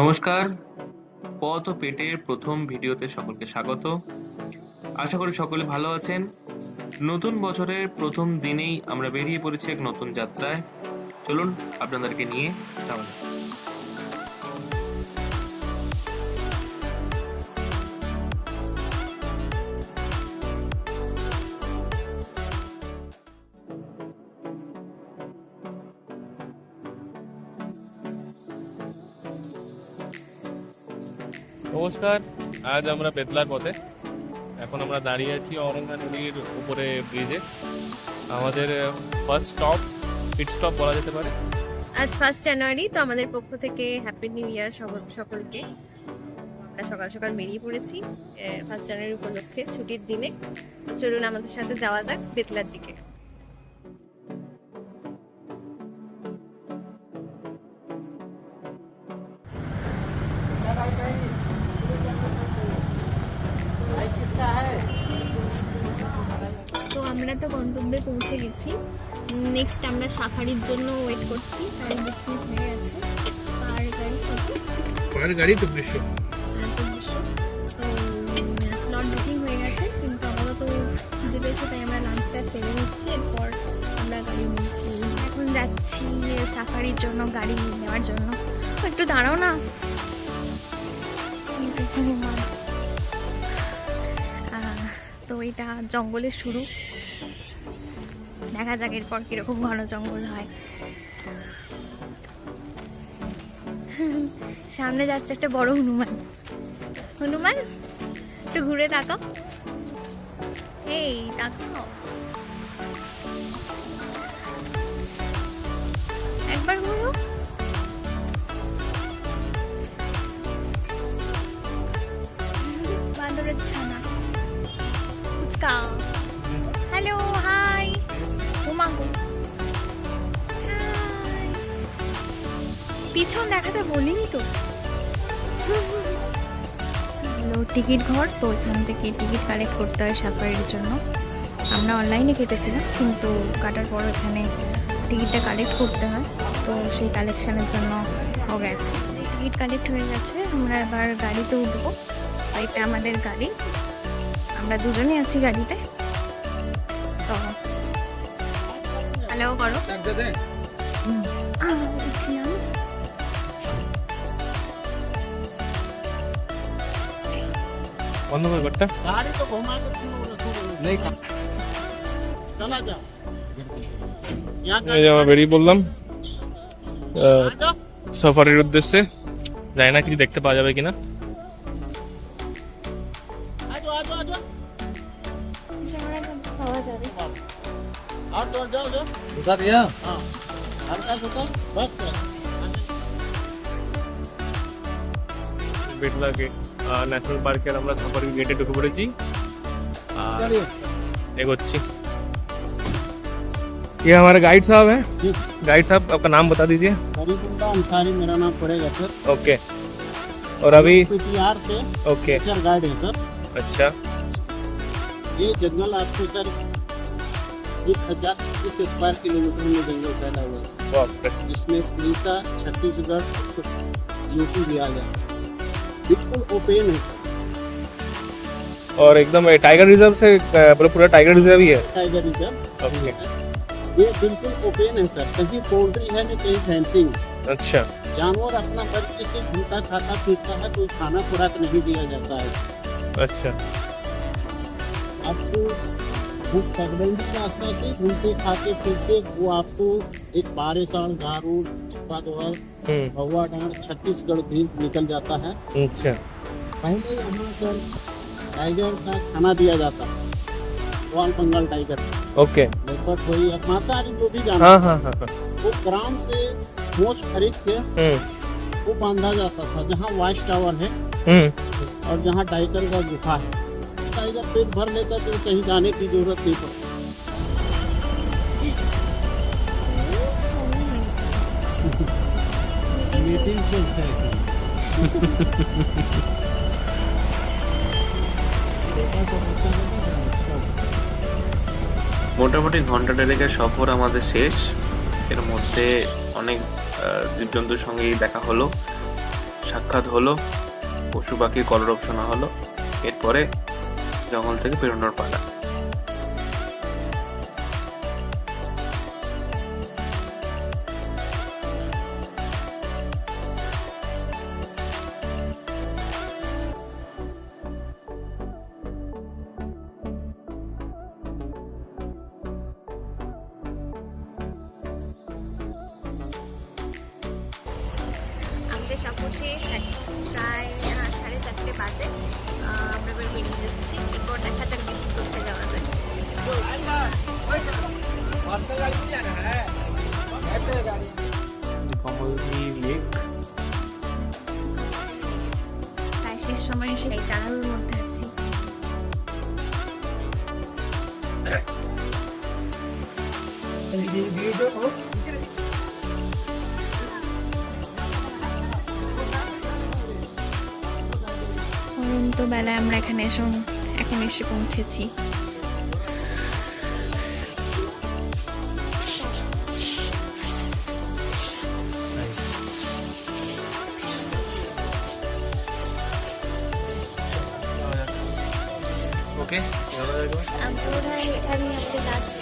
নমস্কার, পথ ও পেটের প্রথম ভিডিওতে সকলকে স্বাগত। আশা করি সকলে ভালো আছেন। নতুন বছরের প্রথম দিনেই আমরা বেরিয়ে পড়েছি এক নতুন যাত্রায়। চলুন আপনাদেরকে নিয়ে যাওয়া যাক। নমস্কার, আজ আমরা বেতলার পথে। এখন আমরা দাঁড়িয়ে আছি অরঙ্গা নদীর উপরে ব্রিজে। আমাদের পিট স্টপ বলা যেতে পারে। আজ 1 জানুয়ারি, তো আমাদের পক্ষ থেকে হ্যাপি নিউ ইয়ার সকলকে। আমরা সকাল সকাল বেরিয়ে পড়েছি 1 জানুয়ারি উপলক্ষে ছুটির দিনে। তো চলুন আমাদের সাথে যাওয়া যাক বেতলার দিকে। তো আমরা তো গন্তব্যে পৌঁছে গেছি। নেক্সট আমরা সাফারির জন্য ওয়েট করছি। গাড়ি বুকিং হয়ে গেছে। পার গাড়ি 2400। তো স্লট বুকিং হয়ে গেছে, কিন্তু আপাতত খিদে পেয়েছে, তাই আমরা লাঞ্চটা সেরে নিচ্ছি। এরপর আমরা গাড়ি নিচ্ছি। এখন যাচ্ছি সাফারির জন্য গাড়ি নেওয়ার জন্য। একটু দাঁড়াও না। তো এটা জঙ্গলের শুরু, দেখা যাক এরপর কিরকম ঘন জঙ্গল হয়। সামনে যাচ্ছে একটা বড় হনুমান। হনুমান, একটু ঘুরে তাকাও। এই তাকাও, একবার ঘুরো। বান্দরের ছানা ফুচকা। হ্যালো, হাই উমাগো। হাই, পিছন দেখাতে বলিনি তো। টিকিট ঘর, তো এখান থেকে টিকিট কালেক্ট করতে হয় সাফারির জন্য। আমরা অনলাইনে কেটেছিলাম, কিন্তু কাটার পর এখানে টিকিটটা কালেক্ট করতে হয়। তো সেই কালেকশানের জন্য ও গেছে। টিকিট কালেক্ট হয়ে গেছে, আমরা এবার গাড়িতে উঠবো। তো এটা আমাদের গাড়ি, আমরা দুজনেই আছি গাড়িতে। তো হ্যালো করো। বন্ধ করে ঘরটা। এই যে আমরা বেরিয়ে পড়লাম সাফারির উদ্দেশ্যে। জানি না কিছু দেখতে পাওয়া যাবে কিনা। পাওয়া যাবে। बेतला गेट ন্যাশনাল পার্কের আমরা সাফারি গেটে ঢুকে পড়েছি আর এগোচ্ছি। ये हमारे गाइड साहब हैं। गाइड साहब, आपका नाम बता दीजिए। करीबुल्लाह अंसारी मेरा नाम पड़ेगा सर। ओके। और अभी पीटीआर से ओके, टीचर गाइड है सर। अच्छा। ये जंगल आपको सर 1036 स्क्वायर किलोमीटर में जंगल फैला हुआ है, वाह, जिसमें उड़ीसा, छत्तीसगढ़, यूपी भी आ गया। बिल्कुल ओपन है सर। और एकदम टाइगर रिजर्व से पूरा टाइगर रिजर्व ही है। टाइगर रिजर्व ओके, ये बिल्कुल ओपन है सर। कहीं पोल्ट्री है न कहीं फेंसिंग। अच्छा। जानवर अपना मर्जी से घूमता खाता फिरता है, कोई खाना खुराक नहीं दिया जाता है। अच्छा, आपको भूख पगडंडी रास्ता से घूमते खाते फिरते वो आपको एक बारेसाण, गारूड, चिप्पादोहर, भगवा डांड, छत्तीसगढ़ भी निकल जाता है। अच्छा। पहले यहाँ पर टाइगर का खाना दिया जाता है, रॉयल बंगाल टाइगर। ओके। लगभग वही मांसाहारी जो भी जानवर हाँ हाँ हाँ हाँ। वो ग्राम से मोच खरीद के वो बांधा जाता था जहाँ वॉच टावर है और जहाँ टाइगर का गुफा है। टाइगर पेट भर लेता तो कहीं जाने की जरूरत नहीं पड़ती। মোটামুটি ঘন্টা দেড়েকের সফর আমাদের শেষ। এর মধ্যে অনেক জীবজন্তুর সঙ্গেই দেখা হলো। সাক্ষাৎ হলো, পশু পাখির কলরব শোনা হলো, এরপরে জঙ্গল থেকে বেরোনোর পালা। আমাদের সফর শেষ, প্রায় 4:30 বাজে। আমরা এবার বেরিয়ে যাচ্ছি, এরপর দেখা যাক কিছু করতে যাওয়া যায়। কমলজি লেক। প্রায় শেষ সময় এসে এই তাড়াহুড়োর মধ্যে আছি। অনন্ত বেলায় আমরা এখন এসে পৌঁছেছি। ওকে, আমরা বোধহয় এখানেই আমাদের লাস্ট